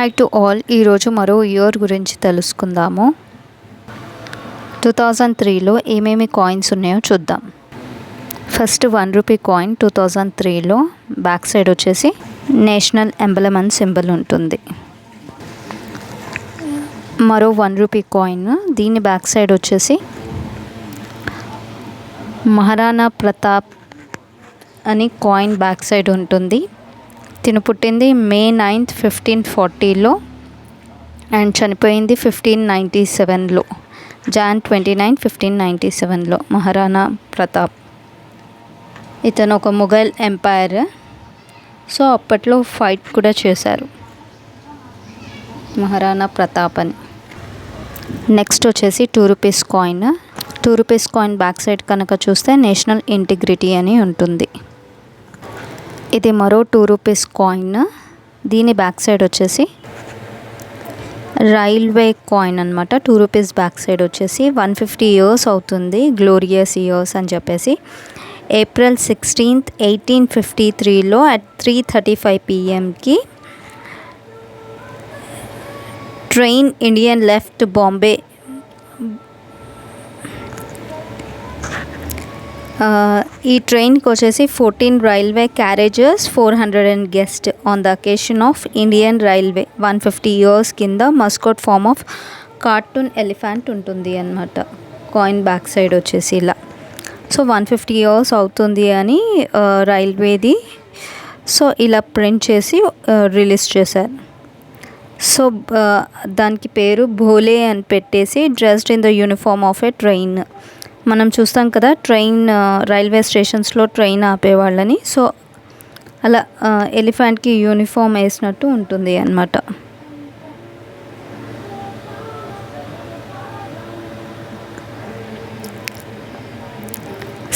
Hi to all. ఈరోజు మరో year గురించి తెలుసుకుందాము. 2003లో ఏమేమి కాయిన్స్ ఉన్నాయో చూద్దాం. ఫస్ట్ 1 రూపీ కాయిన్ 2003లో బ్యాక్ సైడ్ వచ్చేసి నేషనల్ ఎంబలమ్ అని సింబల్ ఉంటుంది. మరో 1 రూపీ కాయిన్, దీని బ్యాక్ సైడ్ వచ్చేసి మహారాణా ప్రతాప్ అని కాయిన్ బ్యాక్ సైడ్ ఉంటుంది. తిను పుట్టింది May 9th 1540లో అండ్ చనిపోయింది 1597లో, Jan 29, 1597లో. మహారాణా ప్రతాప్ ఇతను ఒక మొఘల్ ఎంపైర్. సో అప్పట్లో ఫైట్ కూడా చేశారు మహారాణా ప్రతాప్ అని. నెక్స్ట్ వచ్చేసి 2 rupees coin. 2 rupees coin back side కనుక చూస్తే నేషనల్ ఇంటిగ్రిటీ అని ఉంటుంది. ఇది మరో 2 రూపీస్ కాయిన్. దీని బ్యాక్ సైడ్ వచ్చేసి రైల్వే కాయిన్ అనమాట. 2 రూపీస్ బ్యాక్ సైడ్ వచ్చేసి 150 ఇయర్స్ అవుతుంది, గ్లోరియస్ ఇయర్స్ అని చెప్పేసి. April 16th 1853లో at 3:35 pmకి ట్రైన్ ఇండియన్ లెఫ్ట్ బాంబే. ఈ ట్రైన్కి వచ్చేసి 14 railway carriages, 400 guest on the occasion of Indian railway 150 years కింద mascot form of cartoon elephant ఉంటుంది అన్నమాట. కాయిన్ బ్యాక్ సైడ్ వచ్చేసి ఇలా. సో 150 ఇయర్స్ అవుతుంది అని రైల్వేది. సో ఇలా ప్రింట్ చేసి రిలీజ్ చేశారు. సో దానికి పేరు భోలే అని పెట్టేసి dressed in the uniform of A train. మనం చూస్తాం కదా ట్రైన్, రైల్వే స్టేషన్స్లో ట్రైన్ ఆపేవాళ్ళని. సో అలా ఎలిఫెంట్కి యూనిఫామ్ వేసినట్టు ఉంటుంది అన్నమాట.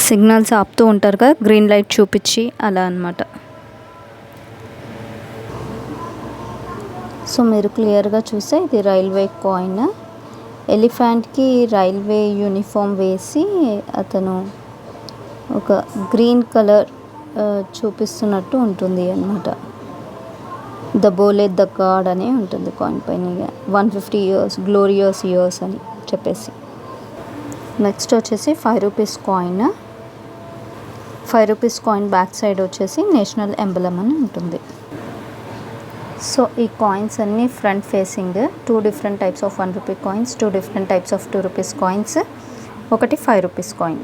సిగ్నల్స్ ఆపుతూ ఉంటారు కదా, గ్రీన్ లైట్ చూపించి అలా అన్నమాట. సో మీరు క్లియర్గా చూస్తే ఇది రైల్వే కాయిన్. ఎలిఫెంట్కి రైల్వే యూనిఫామ్ వేసి అతను ఒక గ్రీన్ కలర్ చూపిస్తున్నట్టు ఉంటుంది అన్నమాట. ద బోలే ద గాడ్ అనే ఉంటుంది కాయిన్ పైన. 150 ఇయర్స్ గ్లోరియస్ ఇయర్స్ అని చెప్పేసి. నెక్స్ట్ వచ్చేసి 5 rupees coin. 5 rupees coin back side వచ్చేసి నేషనల్ ఎంబలమ్ అని ఉంటుంది. సో ఈ కాయిన్స్ అన్నీ front facing. 2 different types of 1 rupee coins, 2 different types of 2 rupees coins, ఒకటి 5 rupees coin.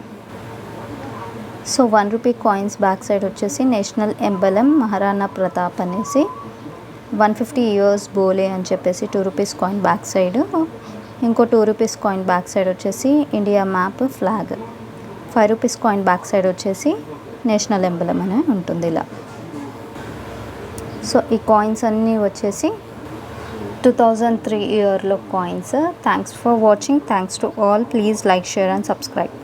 So 1 rupee coins back side వచ్చేసి నేషనల్ ఎంబలమ్ మహారాణా ప్రతాప్ అనేసి, 150 years బోలే అని చెప్పేసి 2 రూపీస్ కాయిన్ బ్యాక్ సైడ్. ఇంకో 2 రూపీస్ కాయిన్ బ్యాక్ సైడ్ వచ్చేసి India map, flag. 5 rupees coin back side వచ్చేసి national ఎంబలమ్ అనే ఉంటుంది ఇలా. సో ఈ కాయిన్స్ అన్నీ వచ్చేసి 2003 ఇయర్లో coins. Thanks for watching. Thanks to all. Please like, share and subscribe.